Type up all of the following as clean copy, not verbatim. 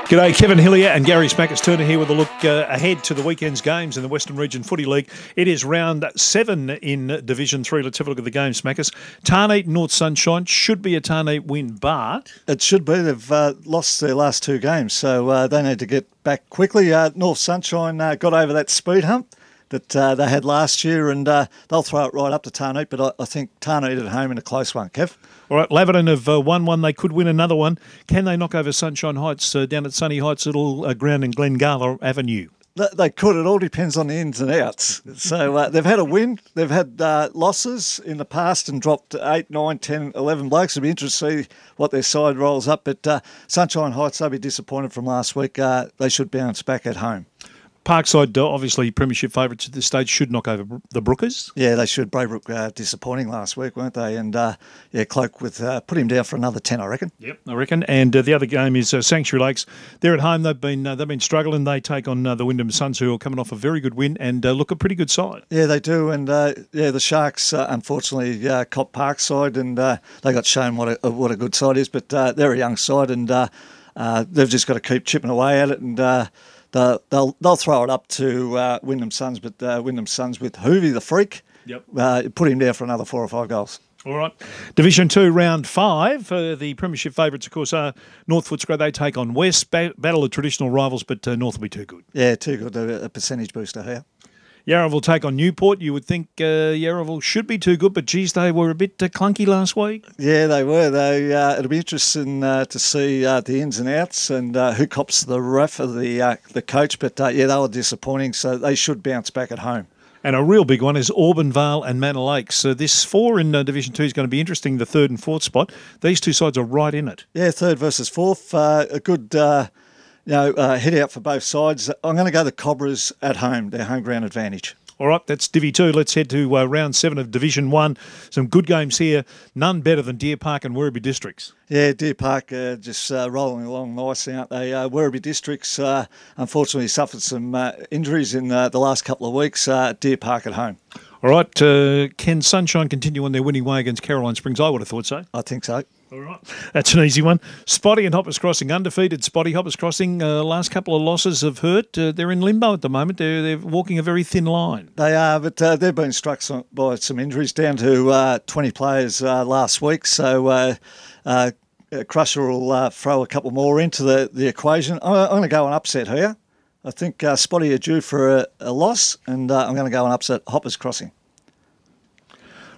G'day, Kevin Hillier and Gary Smackers Turner here with a look ahead to the weekend's games in the Western Region Footy League. It is round 7 in Division 3. Let's have a look at the game, Smackers. Tarneit, North Sunshine should be a Tarneit win, but... It should be. They've lost their last 2 games, so they need to get back quickly. North Sunshine got over that speed hump that they had last year, and they'll throw it right up to Tarneit, but I think Tarneit at home in a close one, Kev. All right, Laverton have won one. They could win another one. Can they knock over Sunshine Heights down at Sunny Heights little ground in Glengala Avenue? They could. It all depends on the ins and outs. So they've had a win. They've had losses in the past and dropped 8, 9, 10, 11 blokes. It'll be interesting to see what their side rolls up. But Sunshine Heights, they'll be disappointed from last week. They should bounce back at home. Parkside, obviously premiership favourites at this stage, should knock over the Brookers. Yeah, they should. Braybrook disappointing last week, weren't they? And Cloak with put him down for another 10, I reckon. Yep, I reckon. And the other game is Sanctuary Lakes. They're at home. They've been struggling. They take on the Wyndham Suns, who are coming off a very good win and look a pretty good side. Yeah, they do. And the Sharks unfortunately cop Parkside, and they got shown what a good side is. But they're a young side, and they've just got to keep chipping away at it. And they'll throw it up to Wyndham Suns, but Wyndham Suns with Hoovie the Freak, put him down for another 4 or 5 goals. All right. Division 2, round 5. The premiership favourites, of course, are North Footscray. They take on West. Battle of traditional rivals, but North will be too good. Yeah, too good. A percentage booster here. Yarraville will take on Newport. You would think Yarraville should be too good, but geez, they were a bit clunky last week. Yeah, they were. It'll be interesting to see the ins and outs and who cops the ref of the coach. But they were disappointing, so they should bounce back at home. And a real big one is Albanvale and Manor Lakes. So this 4 in Division 2 is going to be interesting, the 3rd and 4th spot. These two sides are right in it. Yeah, 3rd versus 4th. A good... head out for both sides. I'm going to go the Cobras at home, their home ground advantage. All right, that's Divi 2. Let's head to round 7 of Division 1. Some good games here. None better than Deer Park and Werribee Districts. Yeah, Deer Park just rolling along nicely, aren't they? Werribee Districts unfortunately suffered some injuries in the last couple of weeks. Deer Park at home. All right, can Sunshine continue on their winning way against Caroline Springs? I would have thought so. I think so. All right, that's an easy one. Spotty and Hoppers Crossing, undefeated Spotty. Hoppers Crossing, last couple of losses have hurt. They're in limbo at the moment. They're walking a very thin line. They are, but they've been struck by some injuries, down to 20 players last week. So Crusher will throw a couple more into the equation. I'm going to go and upset her. I think Spotty are due for a loss, and I'm going to go and upset Hoppers Crossing.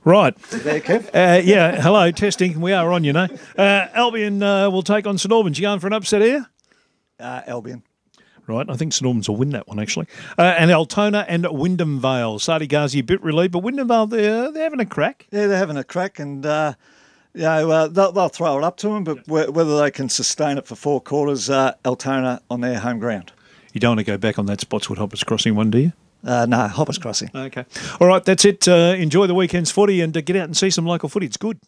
Right. There, Kev? Yeah, hello, testing. We are on, you know. Albion will take on St Albans. You going for an upset here? Albion. Right, I think St Albans will win that one, actually. And Altona and Wyndham Vale. Sadi Ghazi a bit relieved, but Wyndham Vale, they're having a crack. Yeah, they're having a crack, and they'll throw it up to them, but whether they can sustain it for 4 quarters, Altona on their home ground. You don't want to go back on that Spotswood Hoppers Crossing one, do you? No, Hoppers Crossing. Okay. All right, that's it. Enjoy the weekend's footy and get out and see some local footy. It's good.